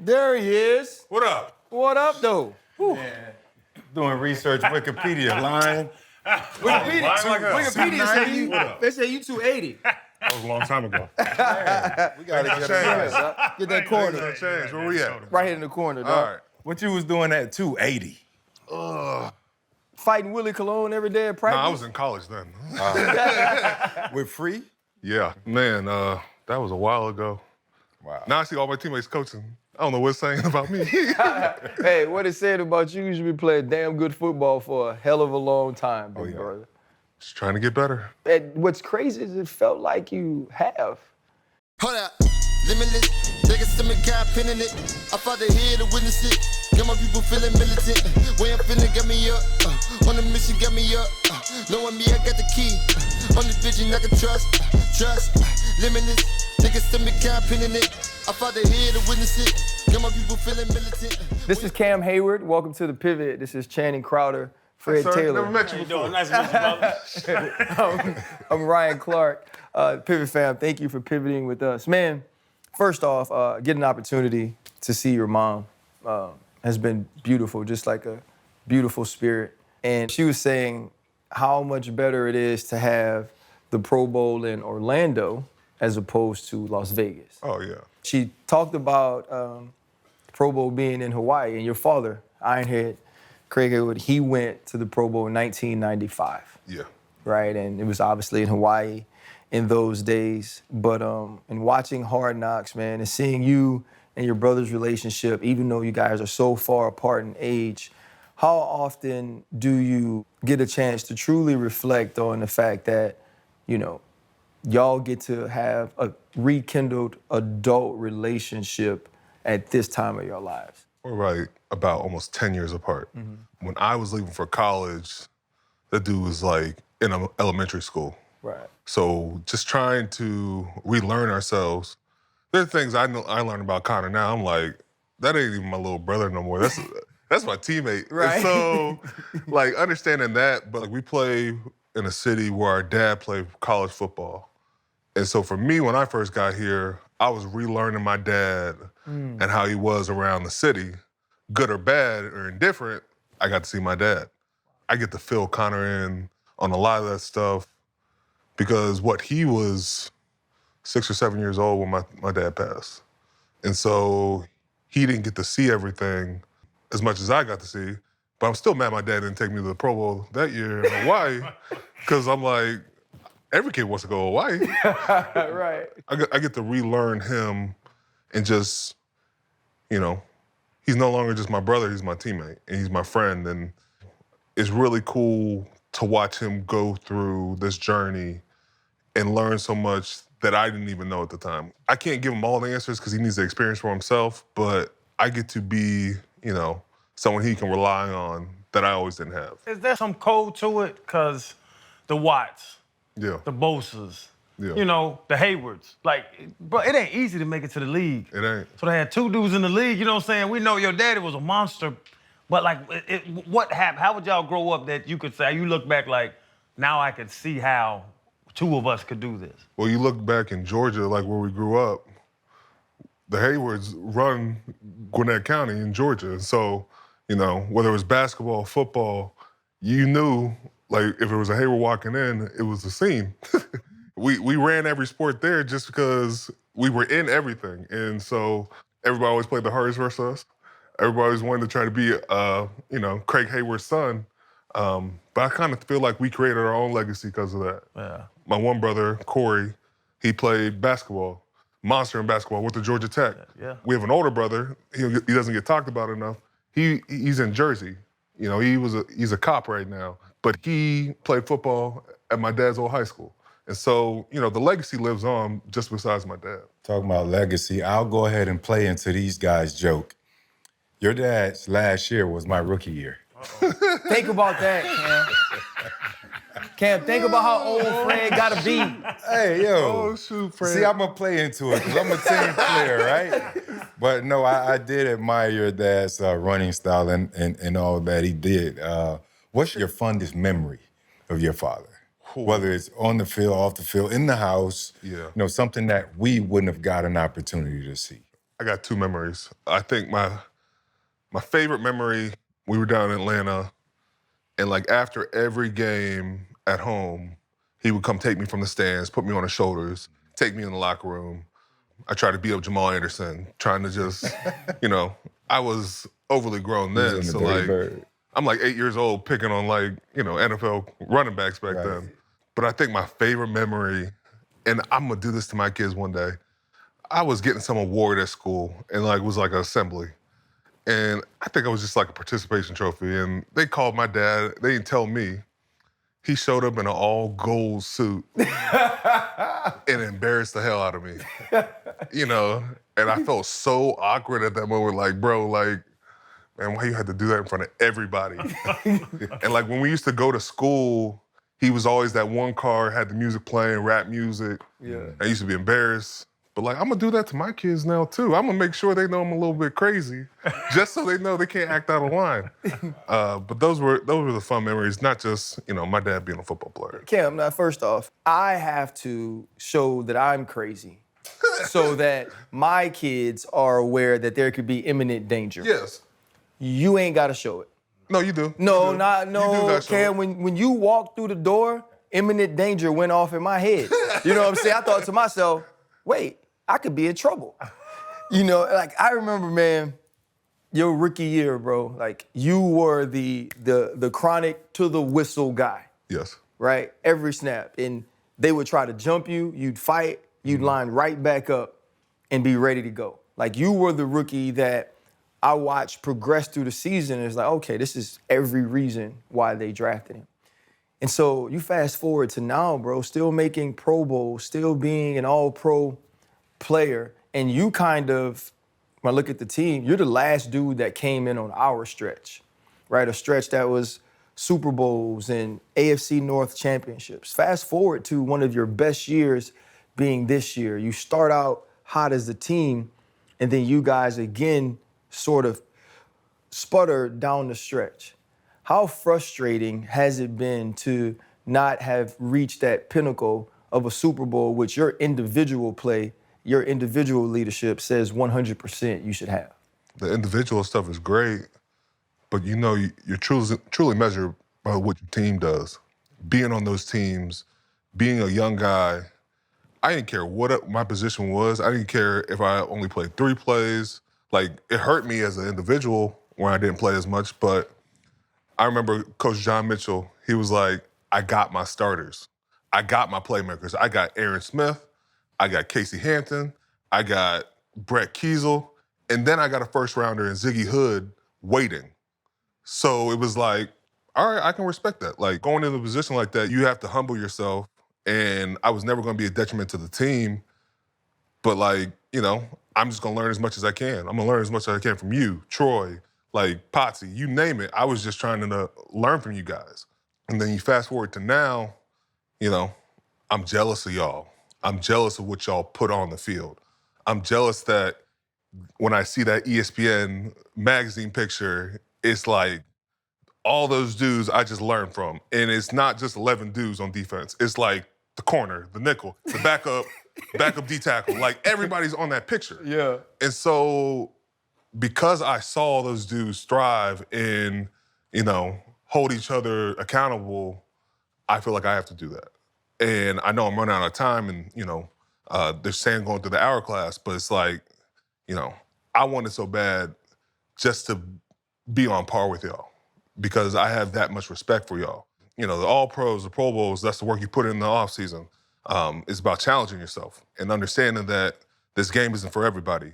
There he is. What up? What up, though? Doing research, Wikipedia, lying. Wikipedia say you. They say you 280. That was a long time ago. We gotta get that. Get that corner Change. Where we at? right here in the corner, dog. All right. What you was doing at 280? Fighting Willie Colon every day at practice. Nah, I was in college then. With free? Yeah, man, that was a while ago. Wow. Now I see all my teammates coaching. I don't know what it's saying about me. Hey, what it said about you, you should be playing damn good football for a hell of a long time, big brother. Just trying to get better. And what's crazy is it felt like you have. Hold up, limitless. Take a stomach, got a pin in it. I fought the head to witness it. Got my people feeling militant. Way I'm feeling got me up. On the mission got me up. Knowing me, I got the key. On the vision, I can trust. Limitless. Take a stomach, got a pin in it. I fought the head to witness it. Got my people feeling militant. This is Cam Hayward. Welcome to The Pivot. This is Channing Crowder, Fred Sir, Taylor. never met you before. Nice to meet you, brother. I'm Ryan Clark. Pivot fam, thank you for pivoting with us. Man, first off, getting an opportunity to see your mom has been beautiful, just like a beautiful spirit. And she was saying how much better it is to have the Pro Bowl in Orlando as opposed to Las Vegas. Oh, yeah. She talked about Pro Bowl being in Hawaii, and your father, Ironhead, Craig Hayward, he went to the Pro Bowl in 1995. Yeah. Right, and it was obviously in Hawaii in those days. But in watching Hard Knocks, man, and seeing you and your brother's relationship, even though you guys are so far apart in age, how often do you get a chance to truly reflect on the fact that, you know, y'all get to have a rekindled adult relationship at this time of your lives? We're right about almost 10 years apart. Mm-hmm. When I was leaving for college, that dude was like in elementary school. Right. So just trying to relearn ourselves. There are things I learned about Connor now. I'm like, that ain't even my little brother no more. That's my teammate. Right. And so, like, understanding that, but like, we play in a city where our dad played college football. And so for me, when I first got here, I was relearning my dad and how he was around the city. Good or bad or indifferent, I got to see my dad. I get to fill Connor in on a lot of that stuff because he was 6 or 7 years old when my dad passed. And so he didn't get to see everything as much as I got to see, but I'm still mad my dad didn't take me to the Pro Bowl that year in Hawaii because I'm like, every kid wants to go to Hawaii. Right. I get to relearn him and just, you know, he's no longer just my brother, he's my teammate and he's my friend. And it's really cool to watch him go through this journey and learn so much that I didn't even know at the time. I can't give him all the answers because he needs the experience for himself, but I get to be, you know, someone he can rely on that I always didn't have. Is there some code to it? Because the Watts, Yeah. the Bosas, Yeah. you know, the Heywards. Like, bro, it ain't easy to make it to the league. It ain't. So they had two dudes in the league, you know what I'm saying? We know your daddy was a monster, but like, what happened? How would y'all grow up that you could say, you look back like, now I could see how two of us could do this? Well, you look back in Georgia, like where we grew up, the Heywards run Gwinnett County in Georgia. So, you know, whether it was basketball, football, you knew, like, if it was a Hayward walking in, it was the scene. We ran every sport there just because we were in everything. And so everybody always played the hardest versus us. Everybody always wanted to try to be, you know, Craig Hayward's son. But I kind of feel like we created our own legacy because of that. Yeah. My one brother, Corey, he played basketball, monster in basketball, went to Georgia Tech. Yeah. We have an older brother, he doesn't get talked about enough. He's in Jersey. You know, he's a cop right now, but he played football at my dad's old high school. And so, you know, the legacy lives on just besides my dad. Talking about legacy, I'll go ahead and play into these guys' joke. Your dad's last year was my rookie year. Think about that, Cam. Cam, think about how old Fred gotta be. Hey, yo. Oh, shoot, Fred. See, I'm gonna play into it because I'm a team player, right? But no, I did admire your dad's running style and all that he did. What's your fondest memory of your father? Whether it's on the field, off the field, in the house, Yeah. you know, something that we wouldn't have got an opportunity to see. I got two memories. I think my favorite memory, we were down in Atlanta, and like after every game at home, he would come take me from the stands, put me on his shoulders, take me in the locker room. I tried to beat up Jamal Anderson, trying to just, I was overly grown then. So like, I'm like 8 years old picking on like, NFL running backs back then. But I think my favorite memory, and I'm gonna do this to my kids one day, I was getting some award at school and like was like an assembly. And I think I was just like a participation trophy. And they called my dad, they didn't tell me. He showed up in an all gold suit and embarrassed the hell out of me. And I felt so awkward at that moment, like, bro, like, man, why you had to do that in front of everybody? And like when we used to go to school, he was always that one car, had the music playing, rap music. Yeah. I used to be embarrassed. But like, I'm gonna do that to my kids now too. I'm gonna make sure they know I'm a little bit crazy, just so they know they can't act out of line. But those were the fun memories, not just, my dad being a football player. Cam, now first off, I have to show that I'm crazy so that my kids are aware that there could be imminent danger. Yes. You ain't gotta show it. No, you do. No, You do. Cam, when you walked through the door, imminent danger went off in my head. You know what I'm saying? I thought to myself, wait, I could be in trouble. Like I remember, man, your rookie year, bro, like you were the chronic to the whistle guy. Yes. Right? Every snap. And they would try to jump you, you'd fight, you'd line right back up and be ready to go. Like you were the rookie that I watched progress through the season and it's like, okay, this is every reason why they drafted him. And so you fast forward to now, bro, still making Pro Bowls, still being an All-Pro player, and you kind of, when I look at the team, you're the last dude that came in on our stretch, right? A stretch that was Super Bowls and AFC North championships. Fast forward to one of your best years being this year. You start out hot as a team, and then you guys again sort of sputter down the stretch. How frustrating has it been to not have reached that pinnacle of a Super Bowl, which your individual play, your individual leadership says 100% you should have? The individual stuff is great, but you're truly measured by what your team does. Being on those teams, being a young guy, I didn't care what my position was. I didn't care if I only played 3 plays. Like, it hurt me as an individual when I didn't play as much, but I remember Coach John Mitchell, he was like, I got my starters. I got my playmakers. I got Aaron Smith. I got Casey Hampton. I got Brett Kiesel. And then I got a first rounder in Ziggy Hood waiting. So it was like, all right, I can respect that. Like, going into a position like that, you have to humble yourself. And I was never going to be a detriment to the team. But like, I'm just going to learn as much as I can. I'm going to learn as much as I can from you, Troy, like Potsy, you name it. I was just trying to learn from you guys. And then you fast forward to now, I'm jealous of y'all. I'm jealous of what y'all put on the field. I'm jealous that when I see that ESPN magazine picture, it's like all those dudes I just learned from. And it's not just 11 dudes on defense. It's like the corner, the nickel, the backup D tackle. Like everybody's on that picture. Yeah. And so because I saw those dudes thrive and, hold each other accountable, I feel like I have to do that. And I know I'm running out of time and, there's sand going through the hourglass, but it's like, I wanted so bad just to be on par with y'all because I have that much respect for y'all. The All-Pros, the Pro Bowls, that's the work you put in the offseason. It's about challenging yourself and understanding that this game isn't for everybody,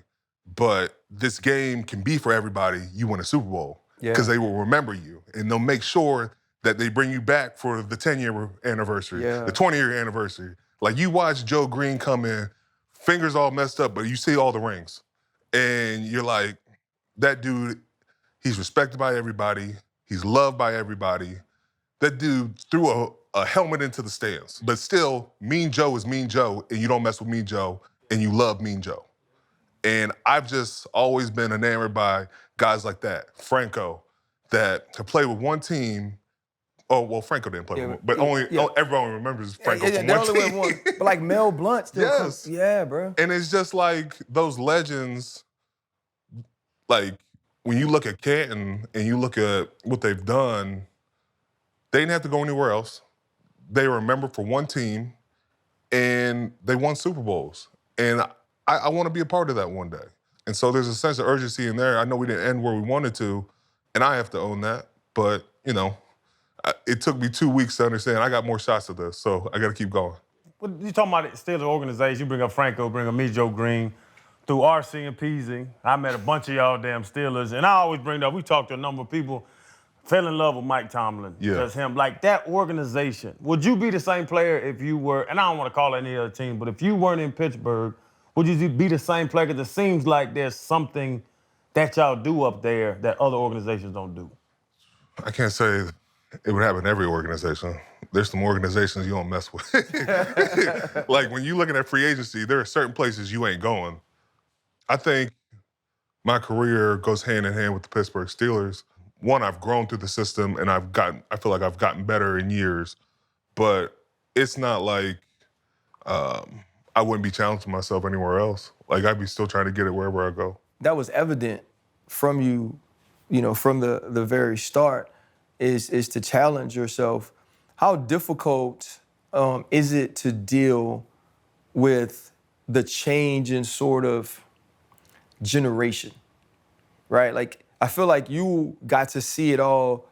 but this game can be for everybody. You win a Super Bowl because they will remember you and they'll make sure that they bring you back for the 10-year anniversary, the 20-year anniversary. Like you watch Joe Green come in, fingers all messed up, but you see all the rings. And you're like, that dude, he's respected by everybody. He's loved by everybody. That dude threw a helmet into the stands. But still, Mean Joe is Mean Joe, and you don't mess with Mean Joe, and you love Mean Joe. And I've just always been enamored by guys like that. Franco, that have played with one team. Oh, well, Franco didn't play with one, but everyone remembers Franco from one team. But like Mel Blunt still comes. Yeah, bro. And it's just like those legends like, when you look at Canton and you look at what they've done, they didn't have to go anywhere else. They were a member for one team, and they won Super Bowls. And I want to be a part of that one day. And so there's a sense of urgency in there. I know we didn't end where we wanted to, and I have to own that. But, you know, it took me 2 weeks to understand I got more shots at this, so I got to keep going. When you talking about the Steelers organization, you bring up Franco, bring up me, Joe Green. Through RC and Peasy, I met a bunch of y'all damn Steelers, and I always bring up, we talked to a number of people, fell in love with Mike Tomlin. Yeah. Just him. Like, that organization, would you be the same player if you were, and I don't want to call any other team, but if you weren't in Pittsburgh, would you be the same player? Because it seems like there's something that y'all do up there that other organizations don't do. I can't say it would happen in every organization. There's some organizations you don't mess with. Like, when you're looking at free agency, there are certain places you ain't going. I think my career goes hand in hand with the Pittsburgh Steelers. One, I've grown through the system, and I feel like I've gotten better in years. But it's not like I wouldn't be challenging myself anywhere else. Like, I'd be still trying to get it wherever I go. That was evident from you, you know, from the very start, is to challenge yourself. How difficult is it to deal with the change in sort of generation, right? Like, I feel like you got to see it all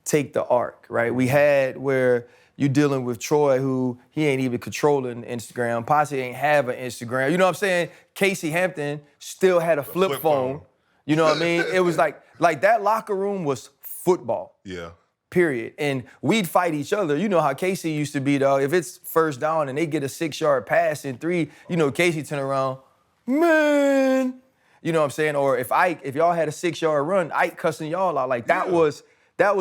take the arc, right? We had where you dealing with Troy, who he ain't even controlling Instagram. Posse ain't have an Instagram. You know what I'm saying? Casey Hampton still had a flip phone. You know what I mean? It was like that locker room was football. Yeah. Period. And we'd fight each other. You know how Casey used to be, dog. If it's first down and they get a 6-yard pass in 3, you know, Casey turn around, man. You know what I'm saying? Or if y'all had a 6-yard run, Ike cussing y'all out. Like, that was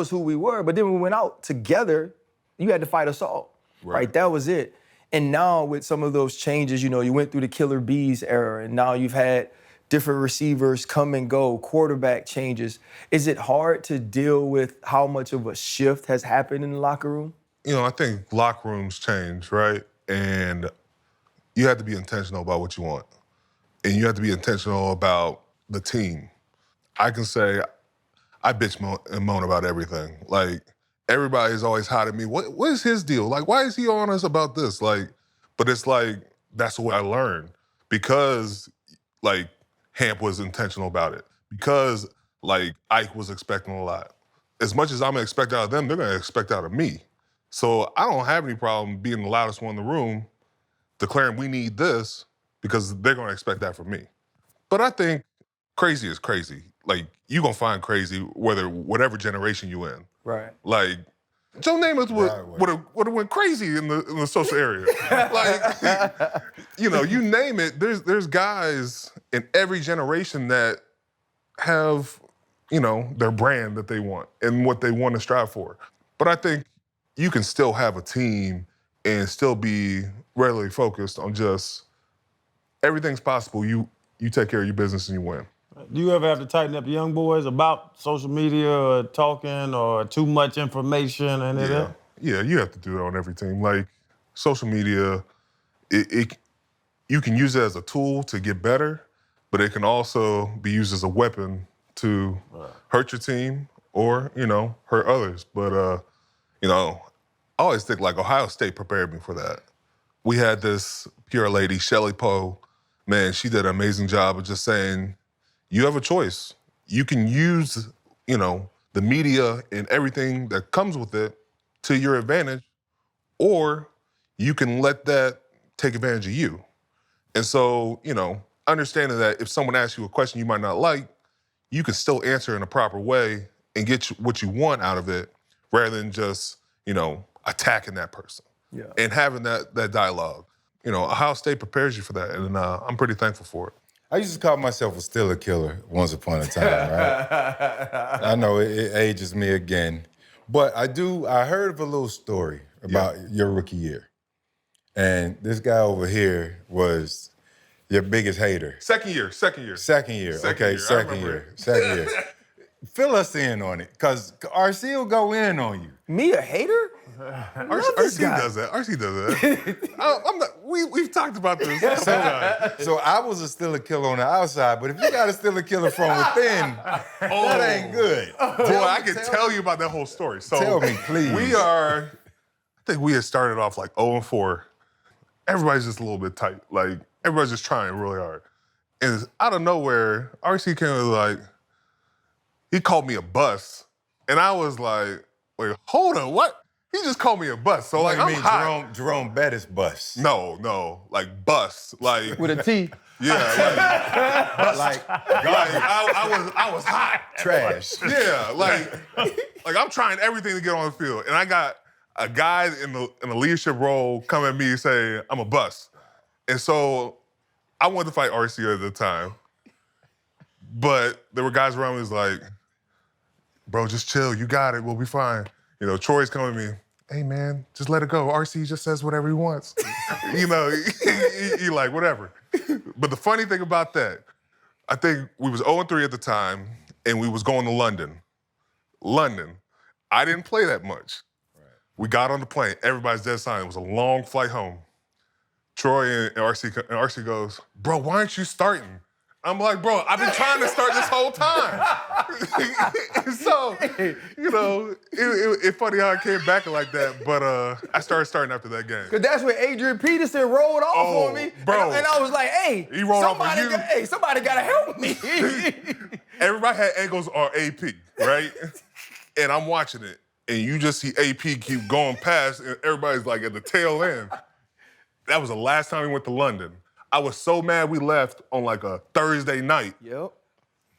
who we were. But then when we went out together, you had to fight us all. Right? That was it. And now with some of those changes, you know, you went through the Killer Bees era, and now you've had different receivers come and go, quarterback changes. Is it hard to deal with how much of a shift has happened in the locker room? You know, I think locker rooms change, right? And you have to be intentional about what you want. And you have to be intentional about the team. I can say I bitch and moan about everything. Like, everybody's always hot at me. What is his deal? Like, why is he on us about this? Like, but it's like, that's what I learned. Because, like, Hamp was intentional about it. Because, like, Ike was expecting a lot. As much as I'm gonna expect out of them, they're gonna expect out of me. So I don't have any problem being the loudest one in the room, declaring we need this, because they're gonna expect that from me. But I think crazy is crazy. Like, you gonna find crazy whatever generation you in. Right. Like, Joe Namath would have went crazy in the social area. Like, you know, you name it. There's guys in every generation that have, you know, their brand that they want and what they want to strive for. But I think you can still have a team and still be readily focused on just everything's possible. You take care of your business and you win. Do you ever have to tighten up young boys about social media or talking or too much information and that? Yeah, you have to do that on every team. Like, social media, you can use it as a tool to get better, but it can also be used as a weapon to hurt your team or, you know, hurt others. But, you know, I always think, like, Ohio State prepared me for that. We had this PR lady, Shelley Poe. Man, she did an amazing job of just saying, you have a choice. You can use, you know, the media and everything that comes with it to your advantage, or you can let that take advantage of you. And so, you know, understanding that if someone asks you a question you might not like, you can still answer in a proper way and get what you want out of it, rather than just, you know, attacking that person. Yeah. And having that dialogue. You know, Ohio State prepares you for that, and I'm pretty thankful for it. I used to call myself a Steeler killer once upon a time, right? I know it ages me again. But I heard of a little story about your rookie year. And this guy over here was your biggest hater. Second year. Second year. Second year. Fill us in on it, because RC will go in on you. Me, a hater? RC does that. RC does that. I'm not. We've talked about this. So I was a Steeler killer on the outside, but if you got a Steeler killer from within, that ain't good. Boy, I can tell you about that whole story. So Tell me, please. I think we had started off like 0-4. Everybody's just a little bit tight. Like, everybody's just trying really hard. And out of nowhere, RC came and was like, he called me a bus. And I was like, wait, hold on, what? He just called me a bus. So like, you I'm mean hot. Jerome Bettis bus? No, like bus. Like, With a T. yeah, Like I was hot. trash. Yeah, like I'm trying everything to get on the field, and I got a guy in a leadership role come at me and say I'm a bust, and so I wanted to fight RC at the time, but there were guys around me who was like, bro, just chill, you got it, we'll be fine. You know, Troy's coming to me, hey man, just let it go. RC just says whatever he wants. You know, he like whatever. But the funny thing about that, I think we was 0-3 at the time, and we was going to London. I didn't play that much. Right. We got on the plane. Everybody's dead silent. It was a long flight home. Troy and RC goes, bro, why aren't you starting? I'm like, bro, I've been trying to start this whole time. So, you know, it's funny how it came back like that, but I started starting after that game. Because that's when Adrian Peterson rolled off on me. Bro. And I was like, hey, He rolled off on you. Somebody got to help me. Everybody had ankles on AP, right? And I'm watching it, and you just see AP keep going past, and everybody's like at the tail end. That was the last time we went to London. I was so mad we left on like a Thursday night. Yep.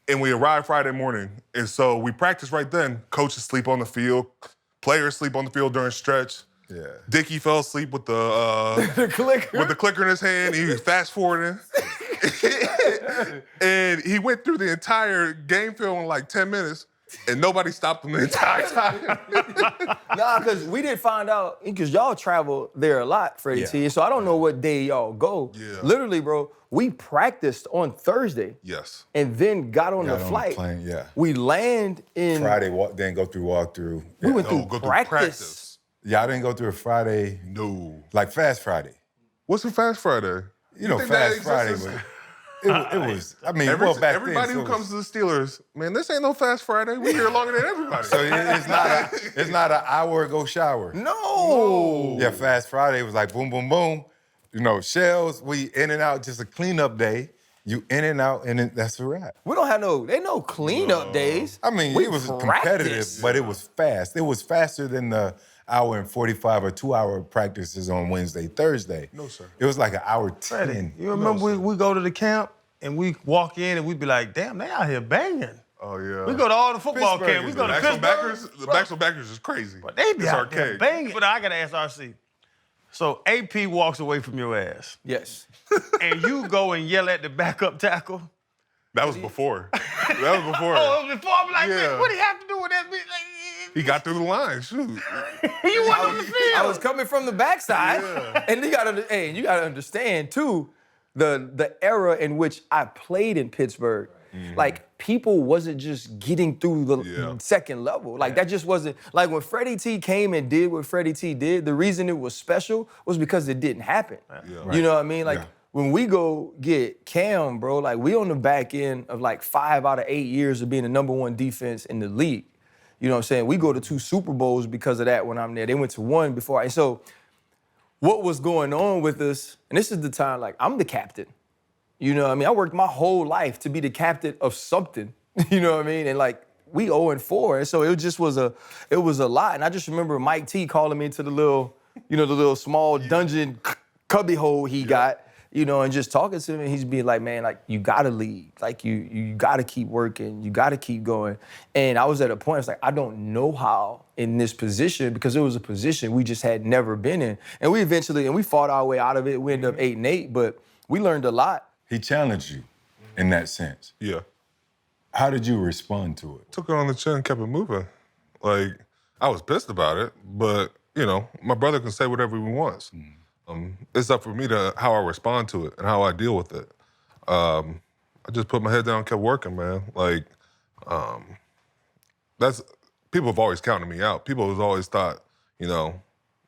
And we arrived Friday morning. And so we practiced right then. Coaches sleep on the field. Players sleep on the field during stretch. Yeah. Dickie fell asleep with the The clicker. with the clicker in his hand. He was fast forwarding. And he went through the entire game film in like 10 minutes. And nobody stopped him the entire time. Nah, because we didn't find out, because y'all travel there a lot, Freddie T. So I don't know what day y'all go. Yeah. Literally, bro, we practiced on Thursday. Yes. And then got on the the flight. plane, yeah. We land in. Friday, then go through walkthrough. We went No, through go through practice. practice. Yeah, I didn't go through a Friday, No. like Fast Friday. What's a Fast Friday? You know, think that Fast Friday exists? was. It was. I mean, well, back everybody then, who comes to the Steelers, man, this ain't no Fast Friday. We here longer than everybody. So it's not an hour go shower. No. Yeah, Fast Friday was like boom, boom, boom. You know, shells, we in and out, just a cleanup day. You in and out, and then that's a wrap. We don't have no cleanup days. I mean, We it was practice. competitive, but it was fast. It was faster than the hour and 45 or 2 hour practices on Wednesday, Thursday. No, sir. It was like an hour 10. Freddie, you remember we go to the camp and we walk in and we be like, damn, they out here banging. Oh, yeah. We go to all the football Pittsburgh camps. We is go to Backs on Pittsburgh. backers, the backs on backers is crazy. But they be it's out there archaic. banging. But I gotta ask RC. So AP walks away from your ass, Yes. and you go and yell at the backup tackle. That was before. That was before. Oh, it was before I'm like, Yeah. man, what do you have to do with that? Like, He got through the line. Shoot. you went on the field. I was coming from the backside, and you gotta understand too, the era in which I played in Pittsburgh. Like, people wasn't just getting through the second level. Like, that just wasn't, like, when Freddie T came and did what Freddie T did, the reason it was special was because it didn't happen. You know what I mean? Like, when we go get Cam, bro, like, we on the back end of like 5 out of 8 years of being the #1 defense in the league. You know what I'm saying? We go to 2 Super Bowls because of that when I'm there. They went to 1 before. And so what was going on with us, and this is the time, like, I'm the captain. You know what I mean? I worked my whole life to be the captain of something. You know what I mean? And like, we 0-4. And so it just was a lot. And I just remember Mike T calling me into the little small dungeon cubby hole he got, you know, and just talking to him. And he's being like, man, like, you gotta lead. Like, you gotta keep working. You gotta keep going. And I was at a point, it's like, I don't know how in this position, because it was a position we just had never been in. And we fought our way out of it. We ended up 8-8, but we learned a lot. He challenged you in that sense. Yeah. How did you respond to it? Took it on the chin, kept it moving. Like, I was pissed about it, but, you know, my brother can say whatever he wants. It's up for me to how I respond to it and how I deal with it. I just put my head down and kept working, man. Like, people have always counted me out. People have always thought, You know,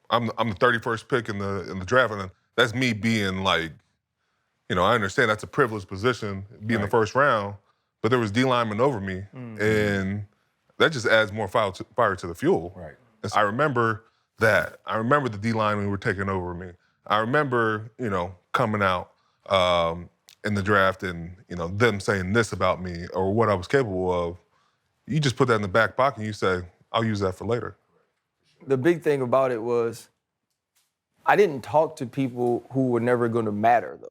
I'm the 31st pick in the draft, and that's me being like, you know, I understand that's a privileged position, being the first round, but there was D linemen over me, and that just adds more fire to the fuel. Right. And so I remember that. I remember the D linemen were taking over me. I remember, you know, coming out in the draft and, you know, them saying this about me or what I was capable of. You just put that in the back pocket and you say, I'll use that for later. The big thing about it was I didn't talk to people who were never going to matter, though.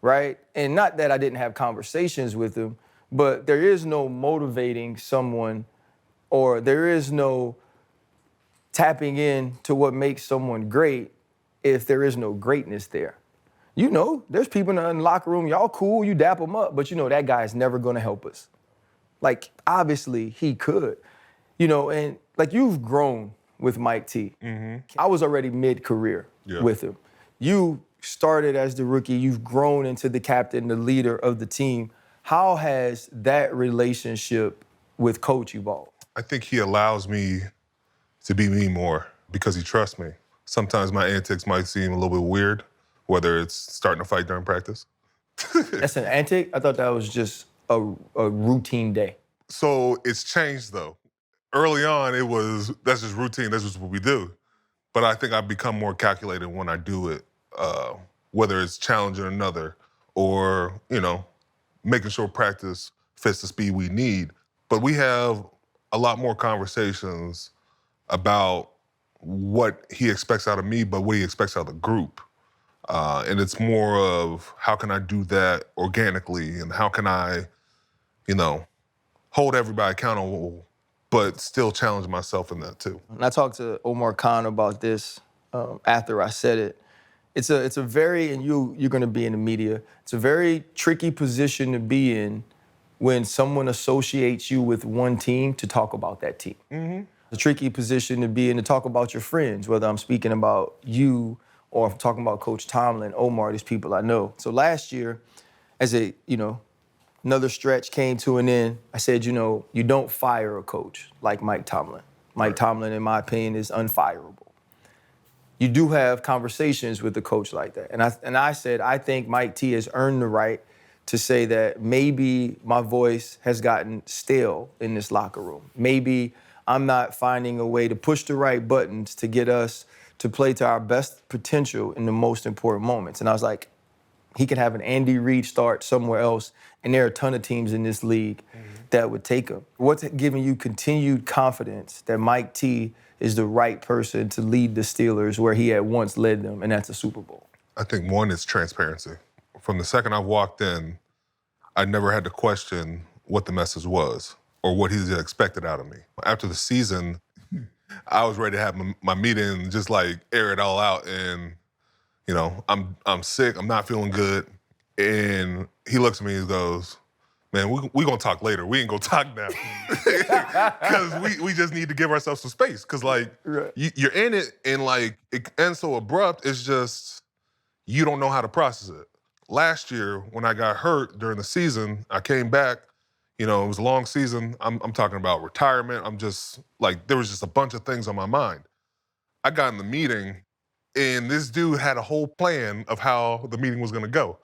Right? And not that I didn't have conversations with them, but there is no motivating someone or there is no tapping in to what makes someone great if there is no greatness there. You know, there's people in the locker room, y'all cool, you dap them up, but you know that guy's never going to help us. Like, obviously, he could. You know, and like you've grown with Mike T. I was already mid-career with him. You started as the rookie, you've grown into the captain, the leader of the team. How has that relationship with Coach evolved? I think he allows me to be me more because he trusts me. Sometimes my antics might seem a little bit weird, whether it's starting a fight during practice. That's an antic? I thought that was just a routine day. So it's changed though. Early on, that's just routine, that's just what we do. But I think I've become more calculated when I do it, whether it's challenging another or, you know, making sure practice fits the speed we need. But we have a lot more conversations about what he expects out of me, but what he expects out of the group. And it's more of how can I do that organically and how can I, you know, hold everybody accountable, but still challenge myself in that too. And I talked to Omar Khan about this after I said it. It's a very, and you're going to be in the media, it's a very tricky position to be in when someone associates you with one team to talk about that team. It's a tricky position to be in to talk about your friends, whether I'm speaking about you or if I'm talking about Coach Tomlin, Omar, these people I know. So last year, as another stretch came to an end, I said, you know, you don't fire a coach like Mike Tomlin. Mike Tomlin, in my opinion, is unfireable. You do have conversations with a coach like that. And I said, I think Mike T has earned the right to say that maybe my voice has gotten stale in this locker room. Maybe I'm not finding a way to push the right buttons to get us to play to our best potential in the most important moments. And I was like, he can have an Andy Reid start somewhere else, and there are a ton of teams in this league that would take him. What's giving you continued confidence that Mike T is the right person to lead the Steelers where he had once led them, and that's a Super Bowl? I think one is transparency. From the second I walked in, I never had to question what the message was or what he expected out of me. After the season, I was ready to have my meeting, just like air it all out. And, you know, I'm sick, I'm not feeling good. And he looks at me and goes, man, we gonna talk later. We ain't gonna talk now. Because we just need to give ourselves some space. Because, like, you're in it and, like, it ends so abrupt, it's just, you don't know how to process it. Last year, when I got hurt during the season, I came back. You know, it was a long season. I'm talking about retirement. I'm just, like, there was just a bunch of things on my mind. I got in the meeting, and this dude had a whole plan of how the meeting was gonna go.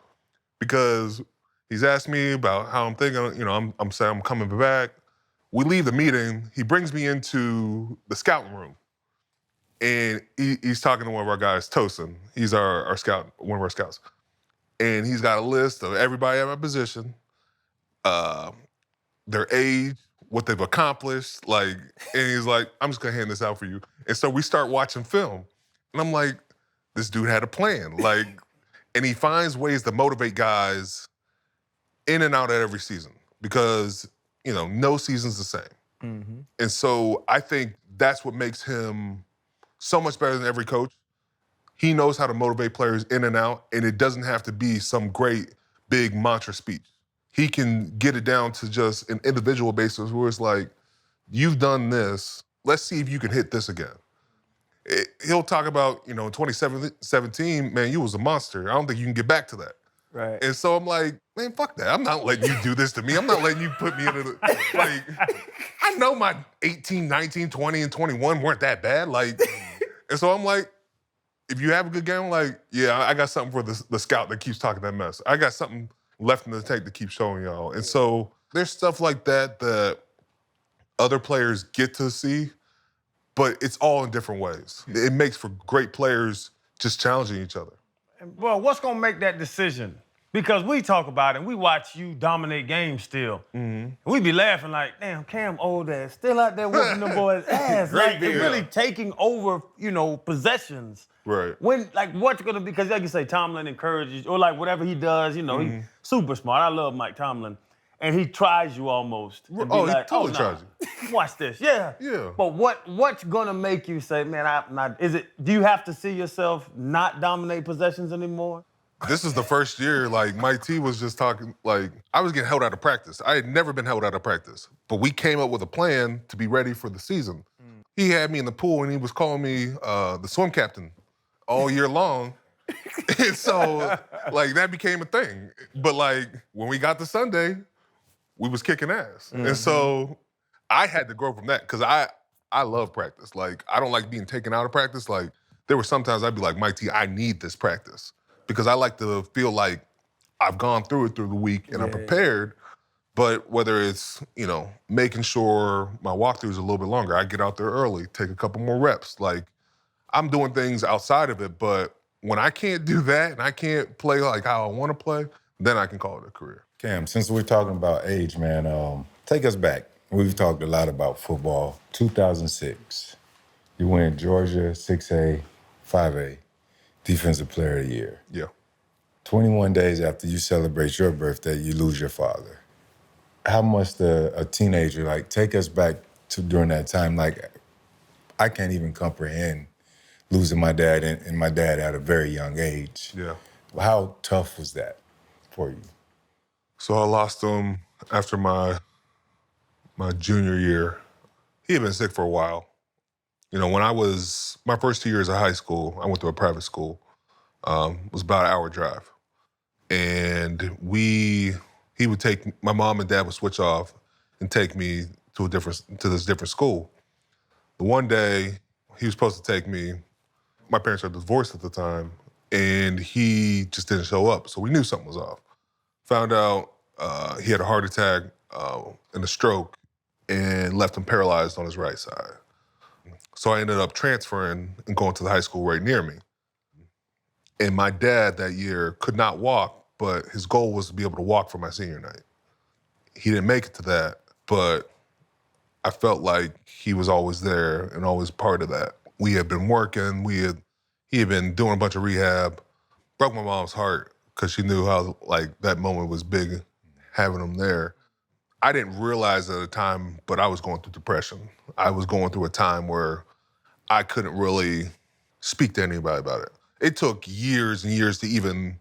Because he's asked me about how I'm thinking, you know, I'm saying I'm coming back. We leave the meeting, he brings me into the scouting room. And he's talking to one of our guys, Tosin. He's our scout, one of our scouts. And he's got a list of everybody at my position, their age, what they've accomplished, like, and he's like, I'm just gonna hand this out for you. And so we start watching film. And I'm like, this dude had a plan. Like, and he finds ways to motivate guys in and out at every season because, you know, no season's the same. And so I think that's what makes him so much better than every coach. He knows how to motivate players in and out, and it doesn't have to be some great, big mantra speech. He can get it down to just an individual basis where it's like, you've done this, let's see if you can hit this again. He'll talk about, you know, in 2017, man, you was a monster. I don't think you can get back to that. Right. And so I'm like, man, fuck that. I'm not letting you do this to me. I'm not letting you put me into the, like, I know my 18, 19, 20, and 21 weren't that bad. Like, and so I'm like, if you have a good game, like, yeah, I got something for the scout that keeps talking that mess. I got something left in the tank to keep showing y'all. And so there's stuff like that other players get to see, but it's all in different ways. It makes for great players just challenging each other. Well, what's going to make that decision? Because we talk about it, and we watch you dominate games still. And we be laughing like, damn, Cam old ass, still out there whooping the boys' ass. Like, and really taking over, possessions. Right. When, like, what's going to be, because like you say, Tomlin encourages, or like whatever he does, he's super smart. I love Mike Tomlin. And he tries you almost. To be Oh, like, he totally tries you. Watch this, yeah. Yeah. But what's gonna make you say, man, I'm not, do you have to see yourself not dominate possessions anymore? This is the first year, like, Mike T was just talking, like, I was getting held out of practice. I had never been held out of practice. But we came up with a plan to be ready for the season. He had me in the pool, and he was calling me the swim captain all year long. And so, like, that became a thing. But, like, when we got to Sunday, we was kicking ass. And so I had to grow from that because I love practice. Like, I don't like being taken out of practice. Like, there were sometimes I'd be like, Mike T, I need this practice because I like to feel like I've gone through it through the week and I'm prepared. But whether it's, making sure my walkthrough is a little bit longer, I get out there early, take a couple more reps. Like, I'm doing things outside of it, but when I can't do that and I can't play like how I want to play, then I can call it a career. Cam, since we're talking about age, man, take us back. We've talked a lot about football. 2006, you win Georgia 6A, 5A, Defensive Player of the Year. Yeah. 21 days after you celebrate your birthday, you lose your father. How must a teenager, like, take us back to during that time? Like, I can't even comprehend losing my dad and my dad at a very young age. Yeah. How tough was that for you? So I lost him after my junior year. He had been sick for a while. When I was, my first 2 years of high school, I went to a private school. It was about an hour drive. And he would take, my mom and dad would switch off and take me to this different school. But one day, he was supposed to take me. My parents were divorced at the time, and he just didn't show up. So we knew something was off. Found out he had a heart attack and a stroke and left him paralyzed on his right side. So I ended up transferring and going to the high school right near me. And my dad that year could not walk, but his goal was to be able to walk for my senior night. He didn't make it to that, but I felt like he was always there and always part of that. We had been working, he had been doing a bunch of rehab, broke my mom's heart because she knew how, like, that moment was big, having him there. I didn't realize at the time, but I was going through depression. I was going through a time where I couldn't really speak to anybody about it. It took years and years to even,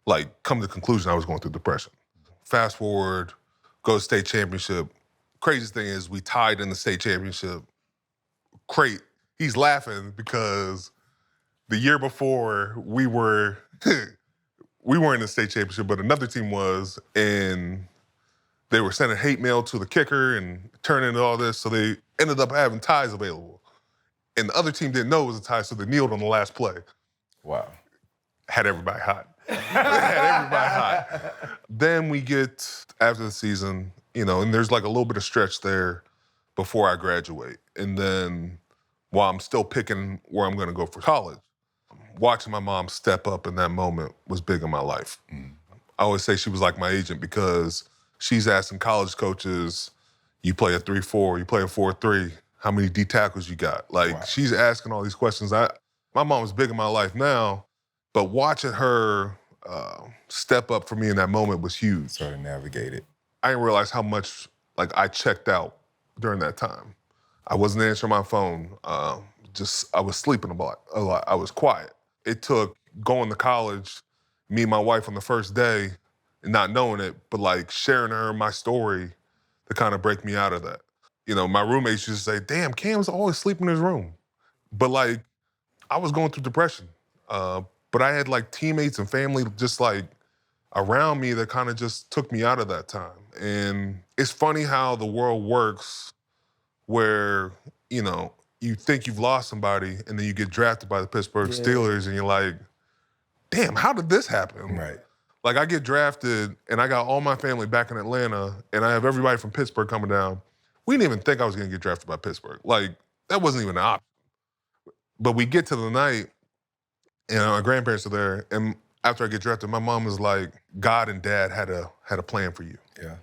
like, come to the conclusion I was going through depression. Fast forward, go to state championship. Craziest thing is we tied in the state championship. He's laughing because the year before we weren't in the state championship, but another team was, and they were sending hate mail to the kicker and turning into all this, so they ended up having ties available. And the other team didn't know it was a tie, so they kneeled on the last play. Wow. Had everybody hot. Then we get, after the season, and there's like a little bit of stretch there before I graduate. And then while I'm still picking where I'm gonna go for college, watching my mom step up in that moment was big in my life. I always say she was like my agent because she's asking college coaches, you play a 3-4, you play a 4-3, how many D tackles you got? Like, wow. She's asking all these questions. My mom was big in my life now, but watching her step up for me in that moment was huge. Sort of navigate it. I didn't realize how much, like, I checked out during that time. I wasn't answering my phone. I was sleeping a lot. I was quiet. It took going to college, me and my wife on the first day, and not knowing it, but, like, sharing her my story to kind of break me out of that. My roommates used to say, damn, Cam's always sleeping in his room. But, like, I was going through depression. But I had, like, teammates and family just, like, around me that kind of just took me out of that time. And it's funny how the world works where, you know, you think you've lost somebody and then you get drafted by the Pittsburgh Steelers and you're like, damn, how did this happen? Right. Like, I get drafted and I got all my family back in Atlanta and I have everybody from Pittsburgh coming down. We didn't even think I was gonna get drafted by Pittsburgh. Like, that wasn't even an option. But we get to the night and my grandparents are there, and after I get drafted, my mom was like, God and Dad had a plan for you. Yeah.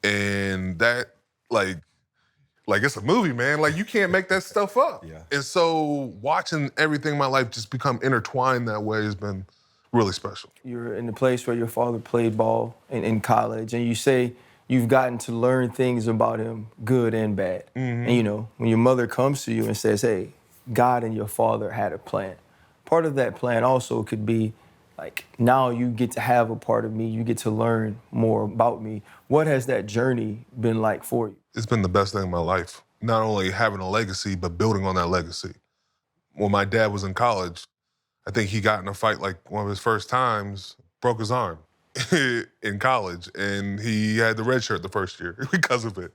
And that, like it's a movie, man. Like, you can't make that stuff up. Yeah. And so watching everything in my life just become intertwined that way has been really special. You're in the place where your father played ball in college, and you say you've gotten to learn things about him, good and bad. And you know, when your mother comes to you and says, hey, God and your father had a plan. Part of that plan also could be like, now you get to have a part of me, you get to learn more about me. What has that journey been like for you? It's been the best thing in my life. Not only having a legacy, but building on that legacy. When my dad was in college, I think he got in a fight like one of his first times, broke his arm in college, and he had the red shirt the first year because of it.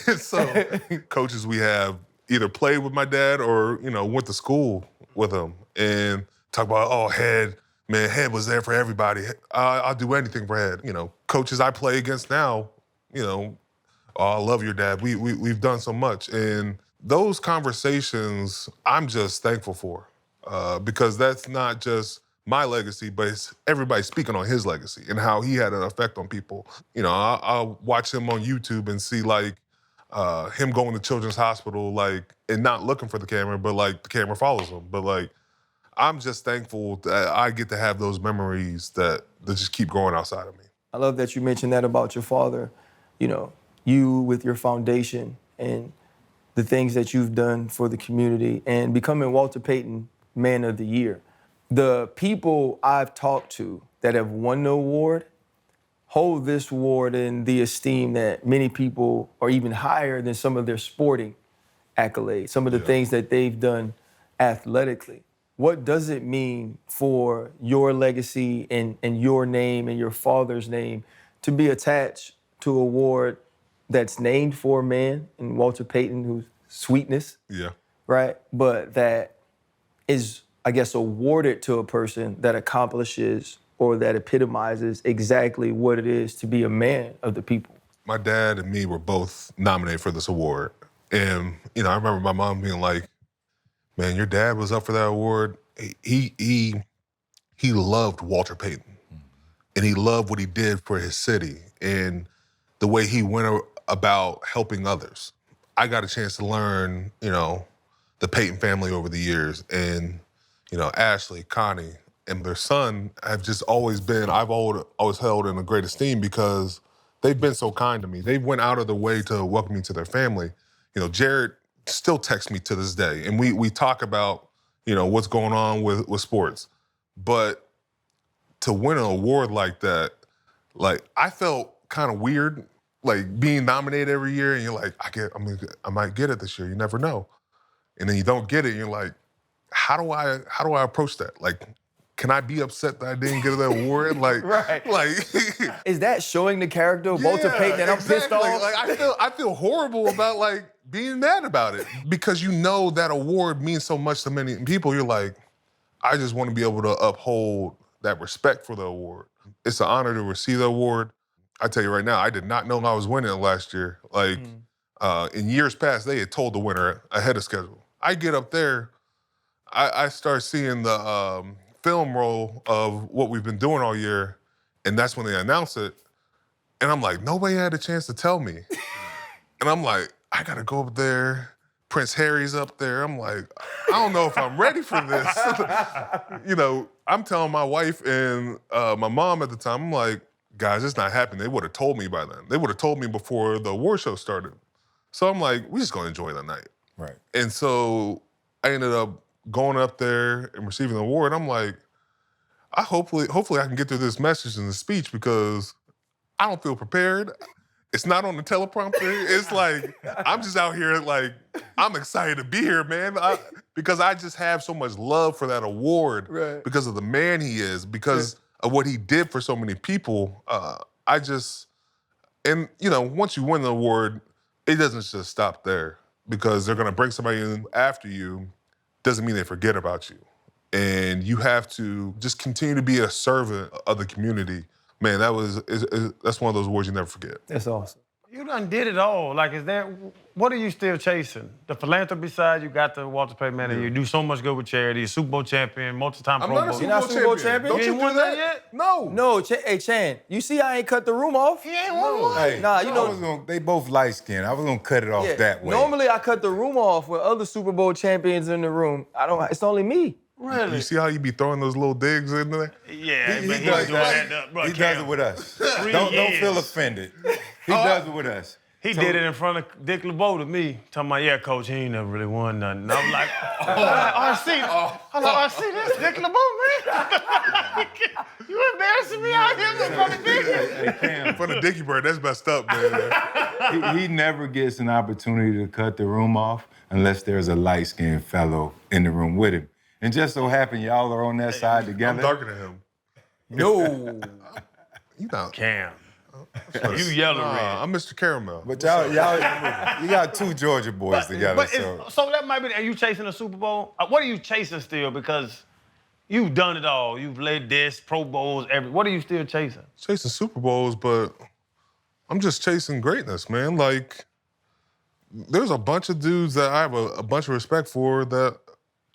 And so coaches we have either played with my dad or, you know, went to school with him and talk about, oh, Head, man, Head was there for everybody. I'll do anything for Head. You know, coaches I play against now, you know, oh, I love your dad. We've done so much. And those conversations, I'm just thankful for because that's not just my legacy, but it's everybody speaking on his legacy and how he had an effect on people. You know, I'll watch him on YouTube and see like him going to Children's Hospital, like, and not looking for the camera, but like the camera follows him. But like, I'm just thankful that I get to have those memories that just keep growing outside of me. I love that you mentioned that about your father. You know, you with your foundation and the things that you've done for the community and becoming Walter Payton Man of the Year. The people I've talked to that have won the award hold this award in the esteem that many people are even higher than some of their sporting accolades, some of the things that they've done athletically. What does it mean for your legacy and your name and your father's name to be attached to an award that's named for a man in Walter Payton, who's sweetness, right? But that is, I guess, awarded to a person that accomplishes or that epitomizes exactly what it is to be a man of the people. My dad and me were both nominated for this award. And, you know, I remember my mom being like, man, your dad was up for that award. He loved Walter Payton. And he loved what he did for his city and the way he went about helping others. I got a chance to learn, you know, the Payton family over the years. And, you know, Ashley, Connie, and their son have just always been, I've always held in a great esteem because they've been so kind to me. They went out of their way to welcome me to their family. You know, Jared still texts me to this day, and we talk about, you know, what's going on with sports. But to win an award like that, like, I felt kind of weird, like being nominated every year, and you're like, I might get it this year. You never know. And then you don't get it, and you're like, how do I approach that? Like, can I be upset that I didn't get that award? Like, Is that showing the character of Walter Payton that I'm pissed off? Like, I feel horrible about like being mad about it because you know that award means so much to many people. You're like, I just want to be able to uphold that respect for the award. It's an honor to receive the award. I tell you right now, I did not know I was winning it last year. Like, in years past, they had told the winner ahead of schedule. I get up there, I start seeing the film roll of what we've been doing all year, and that's when they announce it. And I'm like, nobody had a chance to tell me. And I'm like, I gotta go up there. Prince Harry's up there. I'm like, I don't know if I'm ready for this. You know, I'm telling my wife and my mom at the time, I'm like, guys, it's not happening. They would have told me by then. They would have told me before the award show started. So I'm like, we're just gonna enjoy the night. Right. And so I ended up going up there and receiving the award. I'm like, hopefully I can get through this message in the speech because I don't feel prepared. It's not on the teleprompter. It's like, I'm just out here like, I'm excited to be here, man. Because I just have so much love for that award because of the man he is, because of what he did for so many people. And you know, once you win the award, it doesn't just stop there. because they're gonna bring somebody in after you doesn't mean they forget about you. And you have to just continue to be a servant of the community. Man, that's one of those awards you never forget. That's awesome. You done did it all. Like, what are you still chasing? The philanthropy side, you got the Walter Payton Man. You do so much good with charity. You're Super Bowl champion, multi-time Pro Bowl. You're not Super Bowl champion? Don't You you ain't do won that that yet? No. No, hey, Chan, you see I ain't cut the room off? He ain't won one. Hey, Nah, you know- they both light skinned. I was gonna cut it off that way. Normally I cut the room off with other Super Bowl champions in the room. It's only me. Really? You see how you be throwing those little digs in there? Yeah, He but he does doing that. that. Bro, He Cam, does it with us. 3 Don't feel years. offended. He does it with us. He did it in front of Dick LeBeau to me, talking about, yeah, coach, he ain't never really won nothing. And I'm like, I see this, Dick LeBeau, man. You embarrassing me out here in front of Dick. Hey, Cam, In front of Dickie Bird, that's messed up, man. he never gets an opportunity to cut the room off unless there's a light-skinned fellow in the room with him. And just so happen y'all are on that side I'm together. darker than him. No. You know. Cam, you yellow red. I'm Mr. Caramel. But y'all, you got two Georgia boys together. But So so that might be, are you chasing a Super Bowl? What are you chasing still? Because you've done it all. You've led this, Pro Bowls, what are you still chasing? Chasing Super Bowls, but I'm just chasing greatness, man. Like, there's a bunch of dudes that I have a bunch of respect for that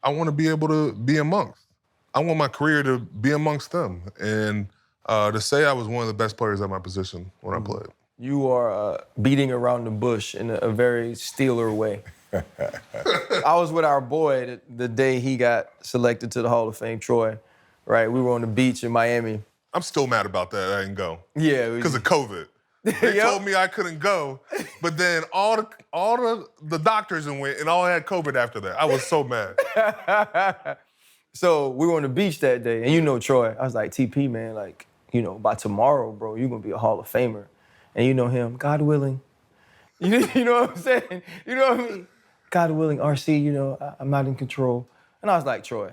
I want to be able to be amongst. I want my career to be amongst them. And to say I was one of the best players at my position when I played. You are beating around the bush in a very Steeler way. I was with our boy the day he got selected to the Hall of Fame, Troy, right? We were on the beach in Miami. I'm still mad about that. I didn't go. Yeah. Because of COVID. They Yep. told me I couldn't go, but then all the doctors went and all had COVID after that. I was so mad. So we were on the beach that day, and you know Troy. I was like, TP, man, like, you know, by tomorrow, bro, you're going to be a Hall of Famer. And you know him, God willing. You know what I'm saying? You know what I mean? God willing, RC, you know, I'm not in control. And I was like, Troy,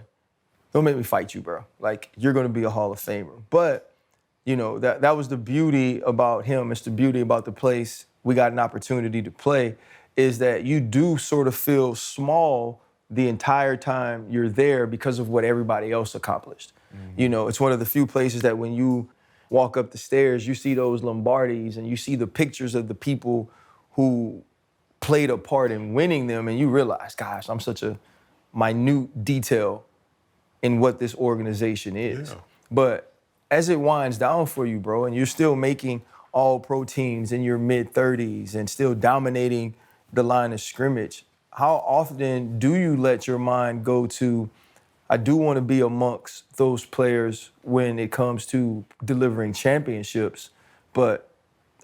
don't make me fight you, bro. Like, you're going to be a Hall of Famer. But, you know, that was the beauty about him. It's the beauty about the place we got an opportunity to play, is that you do sort of feel small the entire time you're there because of what everybody else accomplished. Mm-hmm. You know, it's one of the few places that when you walk up the stairs, you see those Lombardis and you see the pictures of the people who played a part in winning them, and you realize, gosh, I'm such a minute detail in what this organization is. Yeah. But as it winds down for you, bro, and you're still making all-pro teams in your mid-30s and still dominating the line of scrimmage, how often do you let your mind go to, I do want to be amongst those players when it comes to delivering championships, but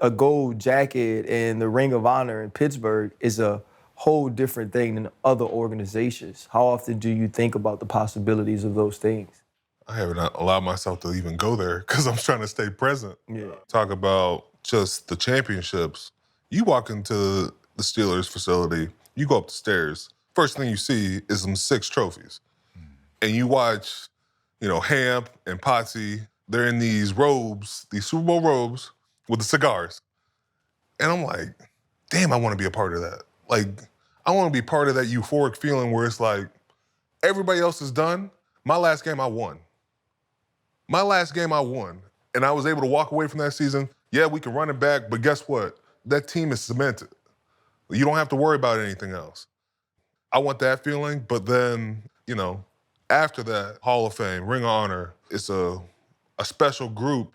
a gold jacket and the Ring of Honor in Pittsburgh is a whole different thing than other organizations. How often do you think about the possibilities of those things? I haven't allowed myself to even go there because I'm trying to stay present. Yeah. Talk about just the championships. You walk into the Steelers facility, you go up the stairs, first thing you see is them 6 trophies. And you watch, you know, Hamp and Potsy, they're in these robes, these Super Bowl robes with the cigars. And I'm like, damn, I want to be a part of that. Like, I want to be part of that euphoric feeling where it's like, everybody else is done. My last game, I won. My last game, I won. And I was able to walk away from that season. Yeah, we can run it back, but guess what? That team is cemented. You don't have to worry about anything else. I want that feeling, but then, you know, after that, Hall of Fame, Ring of Honor, it's a special group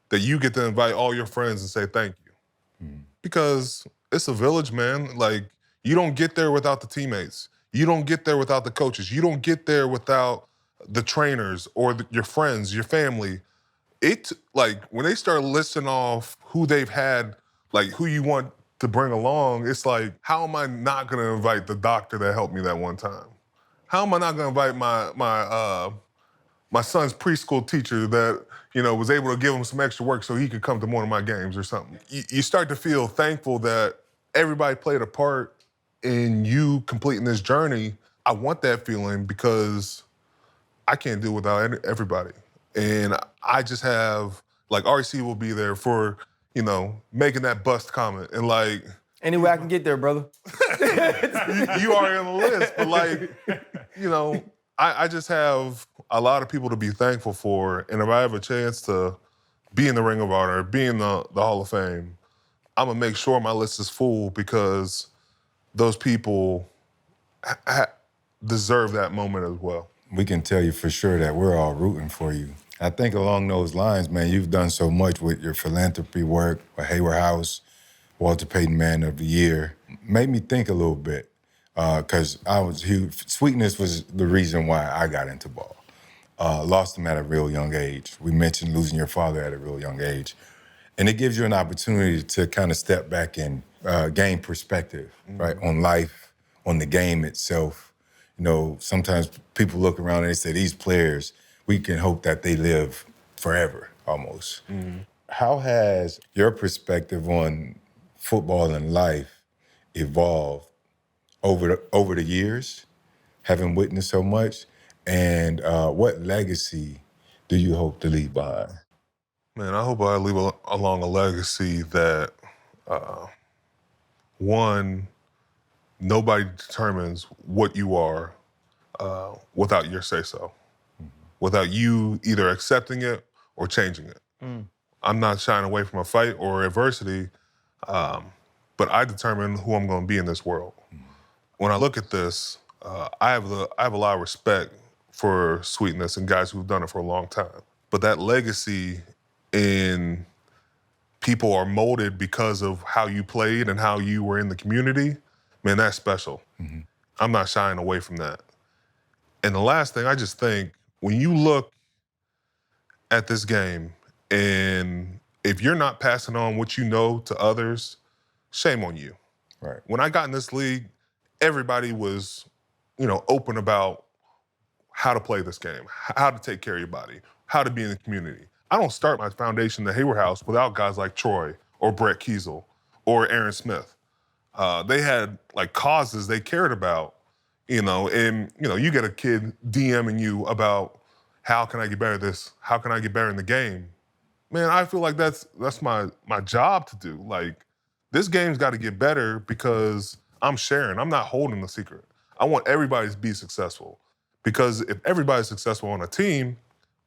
that you get to invite all your friends and say thank you. Because it's a village, man. Like, you don't get there without the teammates. You don't get there without the coaches. You don't get there without the trainers or your friends, your family. It, like, when they start listing off who they've had, like, who you want to bring along, it's like, how am I not gonna invite the doctor that helped me that one time? How am I not gonna invite my son's preschool teacher that, you know, was able to give him some extra work so he could come to one of my games or something? You start to feel thankful that everybody played a part in you completing this journey. I want that feeling because I can't do it without everybody. And I just have, like, RC will be there for, you know, making that bust comment. And, like, Any way I can get there, brother. You are in the list, but like, I just have a lot of people to be thankful for, and if I have a chance to be in the Ring of Honor, be in the Hall of Fame, I'm gonna make sure my list is full because those people deserve that moment as well. We can tell you for sure that we're all rooting for you. I think along those lines, man, you've done so much with your philanthropy work, with Hayward House, Walter Payton Man of the Year. Made me think a little bit, because I was huge. Sweetness was the reason why I got into ball. Lost him at a real young age. We mentioned losing your father at a real young age. And it gives you an opportunity to kind of step back and gain perspective, right, on life, on the game itself. Sometimes people look around and they say, these players, we can hope that they live forever, almost. Mm-hmm. How has your perspective on football and life evolved over the years, having witnessed so much? And what legacy do you hope to leave behind? Man, I hope I leave along a legacy that, one, nobody determines what you are without your say-so, without you either accepting it or changing it. I'm not shying away from a fight or adversity, but I determine who I'm going to be in this world. When I look at this, I have a lot of respect for Sweetness and guys who've done it for a long time. But that legacy in people are molded because of how you played and how you were in the community, man, that's special. Mm-hmm. I'm not shying away from that. And the last thing, I just think, when you look at this game, and if you're not passing on what you know to others, shame on you. Right. When I got in this league, everybody was, open about how to play this game, how to take care of your body, how to be in the community. I don't start my foundation at Hayward House without guys like Troy or Brett Kiesel or Aaron Smith. They had causes they cared about, and you get a kid DMing you about how can I get better at this, how can I get better in the game. Man, I feel like that's my job to do. This game's got to get better because I'm sharing. I'm not holding the secret. I want everybody to be successful, because if everybody's successful on a team,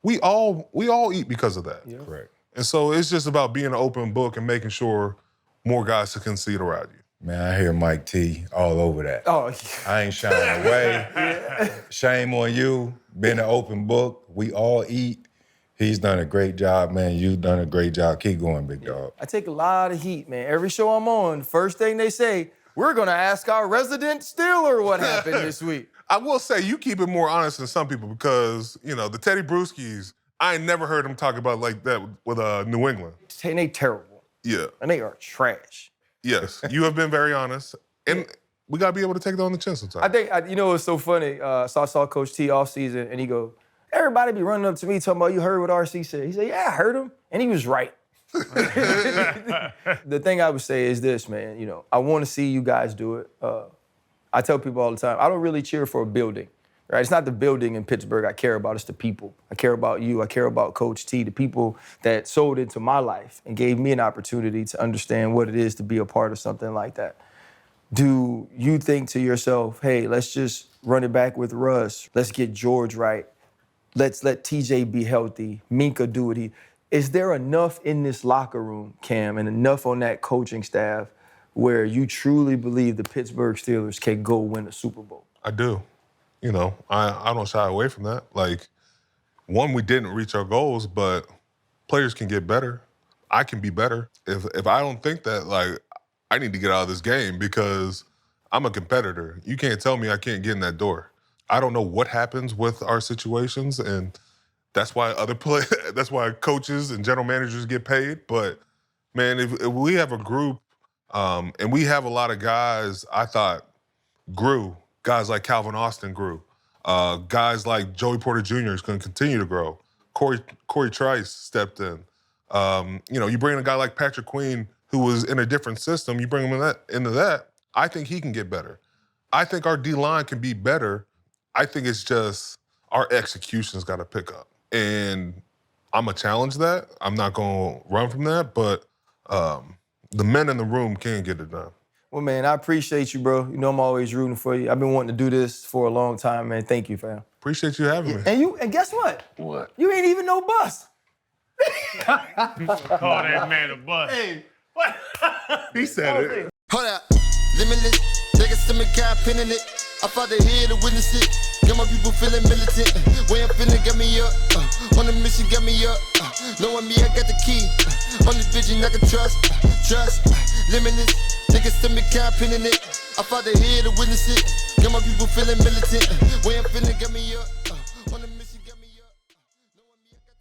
we all eat because of that. Yeah. Correct. And so it's just about being an open book and making sure more guys can see it around you. Man, I hear Mike T all over that. Oh, yeah. I ain't shying away. Yeah. Shame on you, being an open book. We all eat. He's done a great job, man. You've done a great job. Keep going, big dog. I take a lot of heat, man. Every show I'm on, first thing they say, we're going to ask our resident Steeler what happened this week. I will say, you keep it more honest than some people because, the Teddy Brewskis, I ain't never heard them talk about like that with New England. And they terrible. Yeah. And they are trash. Yes, you have been very honest. And we got to be able to take that on the chin sometimes. I think, it's so funny. So I saw Coach T off season, and he go, everybody be running up to me talking about, you heard what RC said. He said, yeah, I heard him. And he was right. The thing I would say is this, man. I want to see you guys do it. I tell people all the time, I don't really cheer for a building, right? It's not the building in Pittsburgh I care about, it's the people. I care about you, I care about Coach T, the people that sold into my life and gave me an opportunity to understand what it is to be a part of something like that. Do you think to yourself, hey, let's just run it back with Russ, let's get George right, let's let TJ be healthy, Minka do it. Is there enough in this locker room, Cam, and enough on that coaching staff where you truly believe the Pittsburgh Steelers can go win a Super Bowl? I do. I don't shy away from that. One, we didn't reach our goals, but players can get better. I can be better. If I don't think that, I need to get out of this game because I'm a competitor. You can't tell me I can't get in that door. I don't know what happens with our situations, and that's why that's why coaches and general managers get paid. But, man, if we have a group, and we have a lot of guys I thought grew. Guys like Calvin Austin grew. Guys like Joey Porter Jr. is going to continue to grow. Corey Trice stepped in. You bring in a guy like Patrick Queen, who was in a different system, you bring him into that, I think he can get better. I think our D-line can be better. I think it's just our execution's got to pick up. And I'm going to challenge that. I'm not going to run from that, but the men in the room can get it done. Well, man, I appreciate you, bro. You know I'm always rooting for you. I've been wanting to do this for a long time, man. Thank you, fam. Appreciate you having me. And guess what? What? You ain't even no bust. Call that man a bust. Hey, He said it. Hold up, limitless. Take a stomach, got pinning it. I fought the head to witness it. Got my people feeling militant. Way I'm feeling got me up. On the mission got me up. Knowing me, I got the key. On the vision I can trust. Trust, limitless. Take a stomach, got pinning it. I fought the head to witness it. Got my people feeling militant. Way I'm feeling